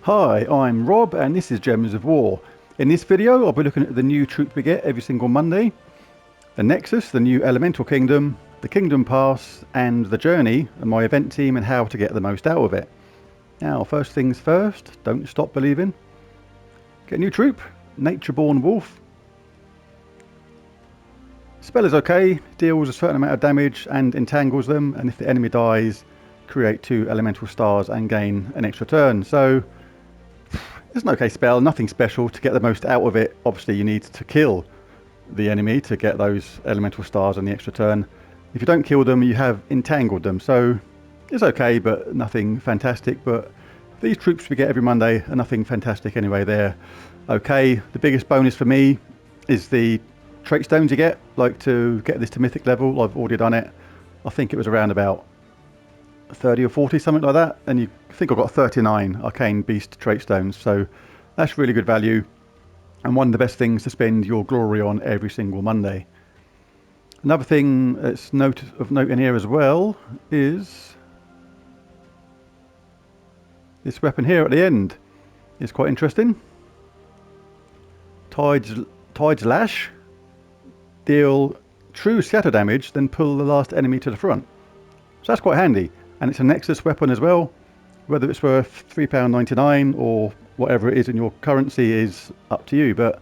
Hi, I'm Rob and this is Gems of War. In this video I'll be looking at the new troops we get every single Monday, the Nexus, the new Elemental Kingdom, the Kingdom Pass and the Journey and my event team and how to get the most out of it. Now first things first, don't stop believing. Get a new troop, Natureborn Wolf. Spell is okay, deals a certain amount of damage and entangles them, and if the enemy dies, create 2 elemental stars and gain an extra turn. So it's an okay spell, nothing special. To get the most out of it, obviously you need to kill the enemy to get those elemental stars and the extra turn. If you don't kill them, you have entangled them. So it's okay, but nothing fantastic. But these troops we get every Monday are nothing fantastic anyway. They're okay. The biggest bonus for me is the trait stones you get. Like to get this to mythic level, I've already done it. I think it was around about 30 or 40, something like that, and you think I've got 39 arcane beast trait stones, so that's really good value and one of the best things to spend your glory on every single Monday. Another thing that's of note in here as well is this weapon here at the end. It's quite interesting. Tide's Lash. Deal true scatter damage, then pull the last enemy to the front. So that's quite handy. And it's a Nexus weapon as well. Whether it's worth £3.99 or whatever it is in your currency is up to you. But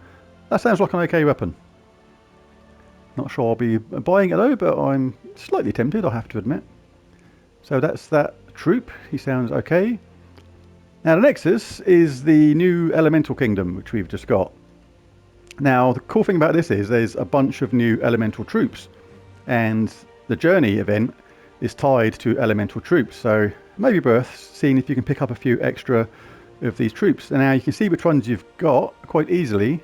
that sounds like an okay weapon. Not sure I'll be buying it though, but I'm slightly tempted, I have to admit. So that's that troop. He sounds okay. Now the Nexus is the new Elemental Kingdom, which we've just got. Now the cool thing about this is there's a bunch of new elemental troops. And the Journey event is tied to elemental troops, so it may be worth seeing if you can pick up a few extra of these troops. And now you can see which ones you've got quite easily,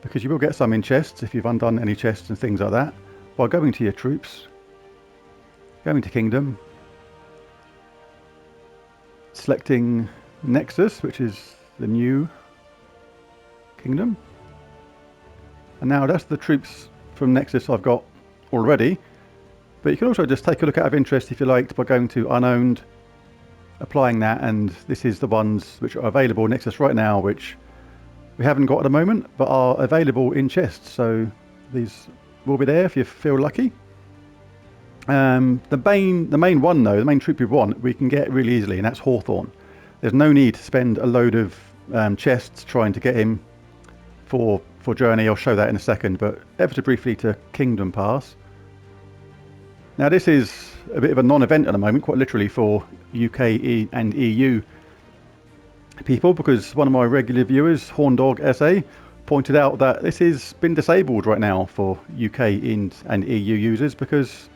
because you will get some in chests if you've undone any chests and things like that, by going to your troops, going to Kingdom, selecting Nexus, which is the new Kingdom, and now that's the troops from Nexus I've got already. But you can also just take a look out of interest if you liked by going to Unowned, applying that, and this is the ones which are available in Nexus right now, which we haven't got at the moment, but are available in chests. So these will be there if you feel lucky. The main one though, the main troop we want, we can get really easily, and that's Hawthorne. There's no need to spend a load of chests trying to get him for Journey. I'll show that in a second, but ever so briefly to Kingdom Pass. Now this is a bit of a non-event at the moment, quite literally for UK and EU people, because one of my regular viewers, Horndog SA, pointed out that this has been disabled right now for UK and EU users because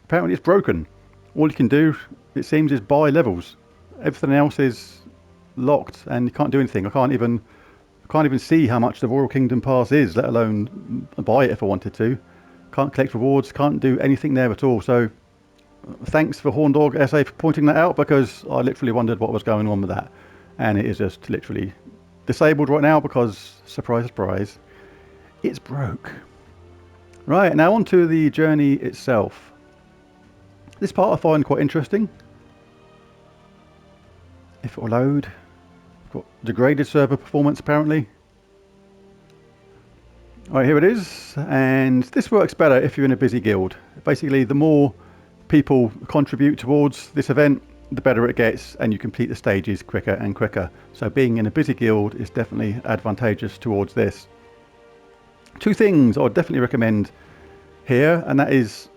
apparently it's broken. All you can do, it seems, is buy levels. Everything else is locked and you can't do anything. I can't even see how much the Royal Kingdom Pass is, let alone buy it if I wanted to. Can't collect rewards, can't do anything there at all. So thanks for Horndog SA for pointing that out, because I literally wondered what was going on with that. And it is just literally disabled right now because, surprise, surprise, it's broke. Right, now on to the journey itself. This part I find quite interesting. If it will load. I've got degraded server performance apparently. Alright, here it is, and this works better if you're in a busy guild. Basically, the more people contribute towards this event, the better it gets, and you complete the stages quicker and quicker. So being in a busy guild is definitely advantageous towards this. 2 things I would definitely recommend here, and that is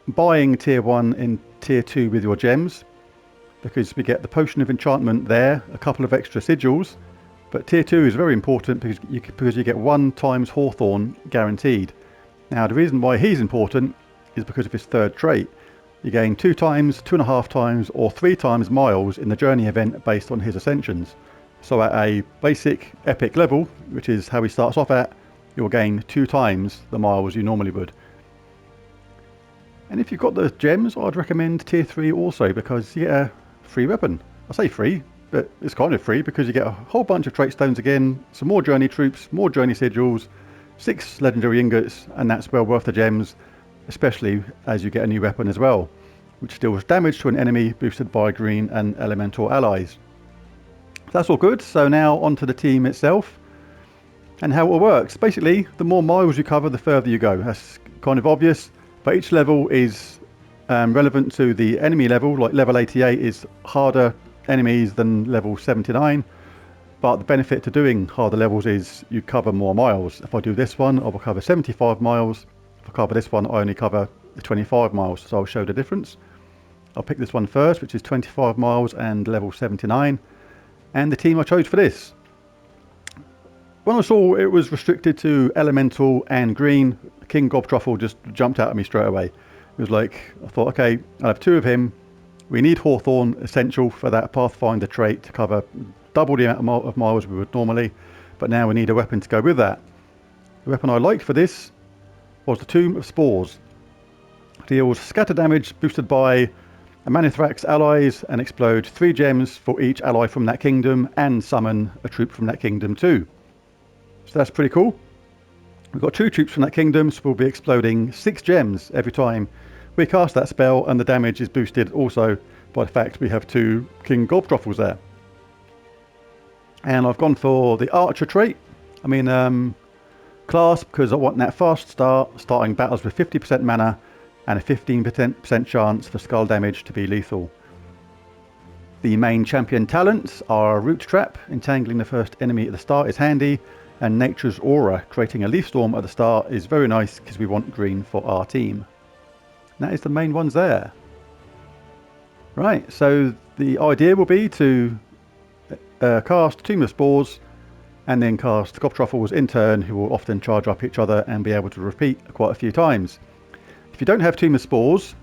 buying tier 1 and tier 2 with your gems, because we get the potion of enchantment there, a couple of extra sigils. But tier 2 is very important because you get 1 times Hawthorne guaranteed. Now the reason why he's important is because of his 3rd trait. You gain 2 times, 2.5 times or 3 times miles in the journey event based on his ascensions. So at a basic epic level, which is how he starts off at, you'll gain 2 times the miles you normally would. And if you've got the gems, I'd recommend tier 3 also, because you get a free weapon. I say free, but it's kind of free because you get a whole bunch of trait stones again, some more journey troops, more journey sigils, 6 legendary ingots, and that's well worth the gems, especially as you get a new weapon as well, which deals damage to an enemy boosted by green and elemental allies. That's all good. So now onto the team itself and how it all works. Basically, the more miles you cover, the further you go. That's kind of obvious, but each level is relevant to the enemy level. Like level 88 is harder enemies than level 79, but the benefit to doing harder levels is you cover more miles. If I do this one, I will cover 75 miles. If I cover this one, I only cover 25 miles, so I'll show the difference. I'll pick this one first, which is 25 miles and level 79, and the team I chose for this. When I saw it was restricted to elemental and green, King Gobtruffle just jumped out at me straight away. It was like, I thought, okay, I'll have two of him. We need Hawthorn essential for that Pathfinder trait to cover double the amount of miles we would normally, but now we need a weapon to go with that. The weapon I liked for this was the Tomb of Spores. Deals scatter damage boosted by a Manithrax allies and explode 3 gems for each ally from that kingdom and summon a troop from that kingdom too. So that's pretty cool. We've got 2 troops from that kingdom, so we'll be exploding 6 gems every time we cast that spell, and the damage is boosted also by the fact we have 2 King Gobtruffles there. And I've gone for the Archer trait. I mean class, because I want that fast start, starting battles with 50% mana and a 15% chance for skull damage to be lethal. The main champion talents are Root Trap, entangling the first enemy at the start is handy, and Nature's Aura, creating a leaf storm at the start, is very nice because we want green for our team. And that is the main ones there. Right, so the idea will be to cast Tomb of Spores and then cast Gobtruffles in turn, who will often charge up each other and be able to repeat quite a few times. If you don't have Tomb of Spores,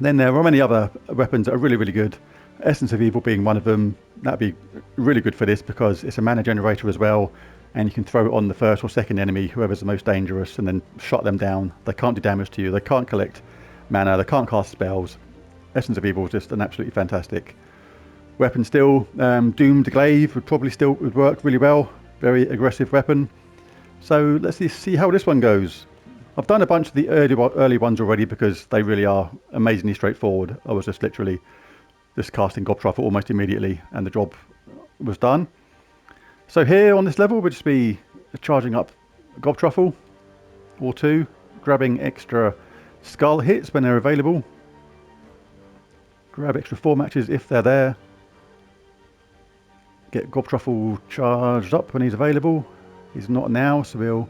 then there are many other weapons that are really good. Essence of Evil being one of them. That'd be really good for this because it's a mana generator as well, and you can throw it on the first or second enemy, whoever's the most dangerous, and then shut them down. They can't do damage to you, they can't collect mana, they can't cast spells. Essence of Evil is just an absolutely fantastic weapon still. Doomed Glaive would probably still work really well. Very aggressive weapon. So let's see how this one goes. I've done a bunch of the early ones already because they really are amazingly straightforward. I was just literally just casting Gobtruffle almost immediately and the job was done. So here on this level we'll just be charging up Gobtruffle or 2, grabbing extra skull hits when they're available. Grab extra 4 matches if they're there. Get Gobtruffle charged up when he's available. He's not now, so we'll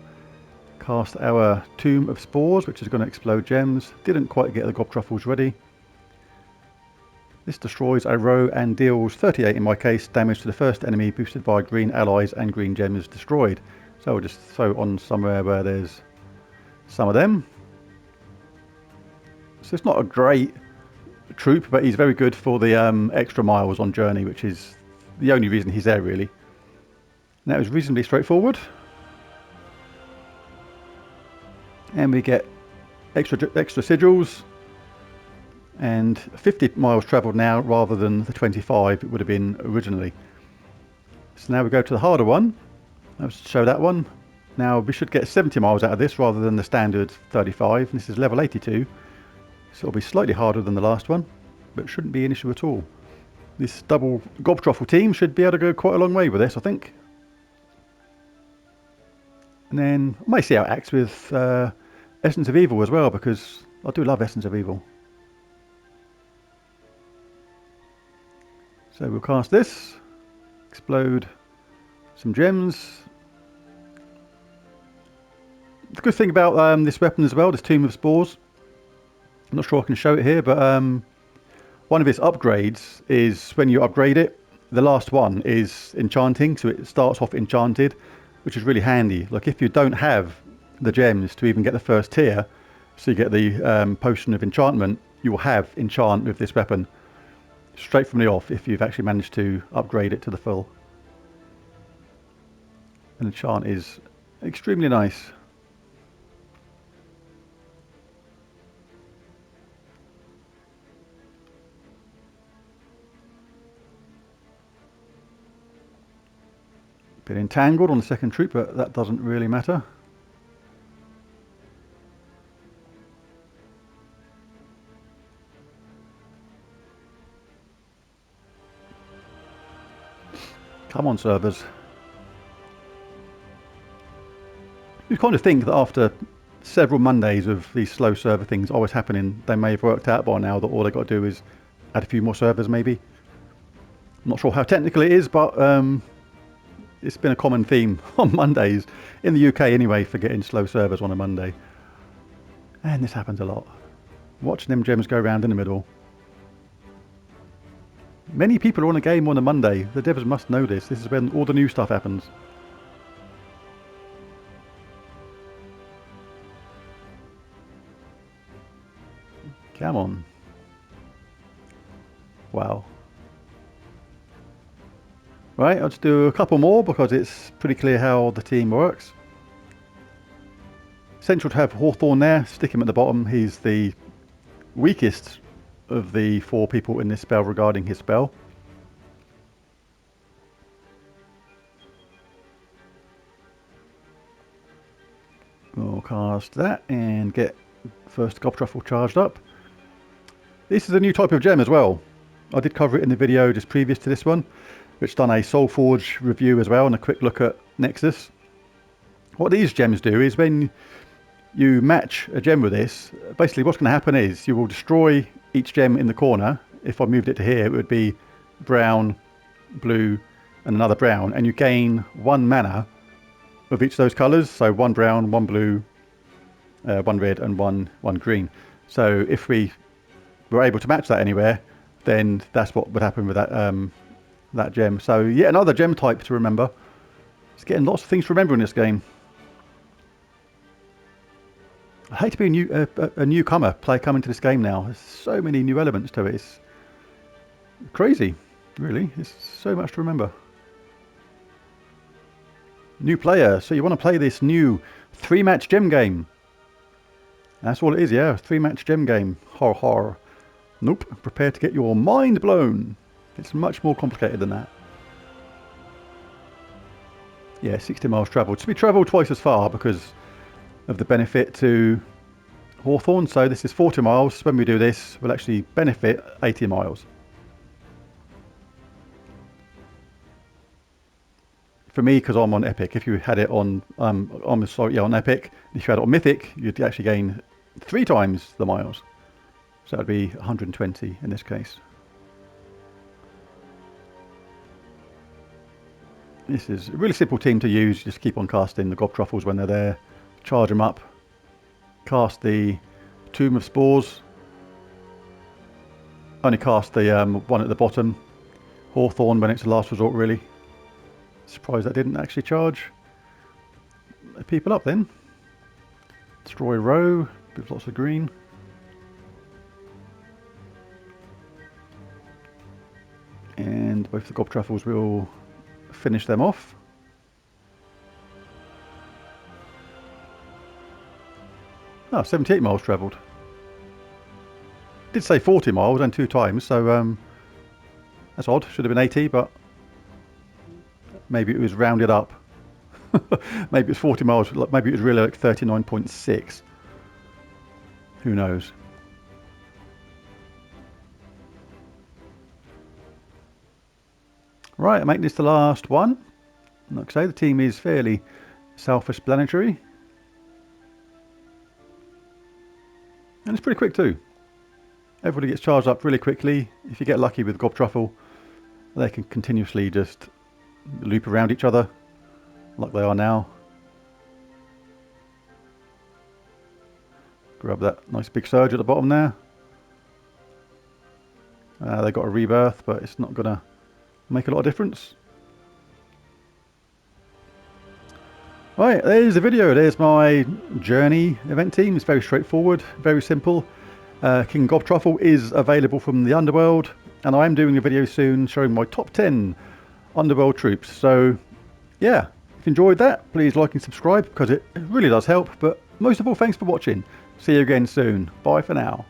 cast our Tomb of Spores, which is going to explode gems. Didn't quite get the Gobtruffles ready. This destroys a row and deals 38 in my case damage to the first enemy, boosted by green allies and green gems destroyed. So we'll just throw on somewhere where there's some of them. So it's not a great troop, but he's very good for the extra miles on journey, which is the only reason he's there really. And that was reasonably straightforward. And we get extra sigils and 50 miles travelled now rather than the 25 it would have been originally. So now we go to the harder one. Let's show that one. Now we should get 70 miles out of this rather than the standard 35. This is level 82, so it'll be slightly harder than the last one, but it shouldn't be an issue at all. This double Gobtruffle team should be able to go quite a long way with this, I think. And then I might see how it acts with Essence of Evil as well, because I do love Essence of Evil. So we'll cast this, explode some gems. The good thing about this weapon as well, this Tomb of Spores, I'm not sure I can show it here, but one of its upgrades is when you upgrade it, the last one is enchanting, so it starts off enchanted, which is really handy. Like if you don't have the gems to even get the first tier, so you get the potion of enchantment, you will have enchant with this weapon straight from the off if you've actually managed to upgrade it to the full. And enchant is extremely nice. Bit entangled on the second troop, but that doesn't really matter. Come on, servers. You kind of think that after several Mondays of these slow server things always happening, they may have worked out by now that all they've got to do is add a few more servers maybe. I'm not sure how technical it is, but it's been a common theme on Mondays, in the UK anyway, for getting slow servers on a Monday. And this happens a lot. Watching them gems go around in the middle. Many people are on a game on a Monday. The devs must know this. This is when all the new stuff happens. Come on. Wow. Right, I'll just do a couple more because it's pretty clear how the team works. Essential to have Hawthorne there. Stick him at the bottom. He's the weakest of the 4 people in this spell regarding his spell. We'll cast that and get first Gobtruffle charged up. This is a new type of gem as well. I did cover it in the video just previous to this one, which done a Soulforge review as well and a quick look at Nexus. What these gems do is when you match a gem with this, basically what's going to happen is you will destroy each gem in the corner. If I moved it to here, it would be brown, blue, and another brown, and you gain 1 mana of each of those colours. So 1 brown, 1 blue, 1 red, and one green. So if we were able to match that anywhere, then that's what would happen with that that gem. So yeah, another gem type to remember. It's getting lots of things to remember in this game. I hate to be a newcomer player coming to this game now. There's so many new elements to it. It's crazy, really. It's so much to remember. New player. So you want to play this new 3-match gem game. That's all it is, yeah. 3-match gem game. Har har. Nope. Prepare to get your mind blown. It's much more complicated than that. Yeah, 60 miles travelled. So we travelled twice as far because of the benefit to Hawthorne. So this is 40 miles. When we do this, we'll actually benefit 80 miles. For me, because I'm on Epic. If you had it on, on Epic, if you had it on Mythic, you'd actually gain 3 times the miles. So that'd be 120 in this case. This is a really simple team to use. Just keep on casting the Gobtruffles when they're there. Charge them up. Cast the Tomb of Spores. Only cast the one at the bottom. Hawthorne when it's a last resort, really. Surprised that didn't actually charge people up then. Destroy row with lots of green. And both the Gobtruffles will finish them off. Oh, 78 miles travelled. Did say 40 miles and 2 times, so that's odd. Should have been 80, but maybe it was rounded up. Maybe it's 40 miles, maybe it was really like 39.6. Who knows? Right, I make this the last one. Like I say, the team is fairly self-explanatory. And it's pretty quick too. Everybody gets charged up really quickly. If you get lucky with Gobtruffle, they can continuously just loop around each other like they are now. Grab that nice big surge at the bottom there. They got a rebirth, but it's not going to make a lot of difference. Right, there's the video. There's my journey event team. It's very straightforward, very simple. King Gobtruffle is available from the Underworld, and I am doing a video soon showing my top 10 Underworld troops. So yeah, if you enjoyed that, please like and subscribe because it really does help. But most of all, thanks for watching. See you again soon. Bye for now.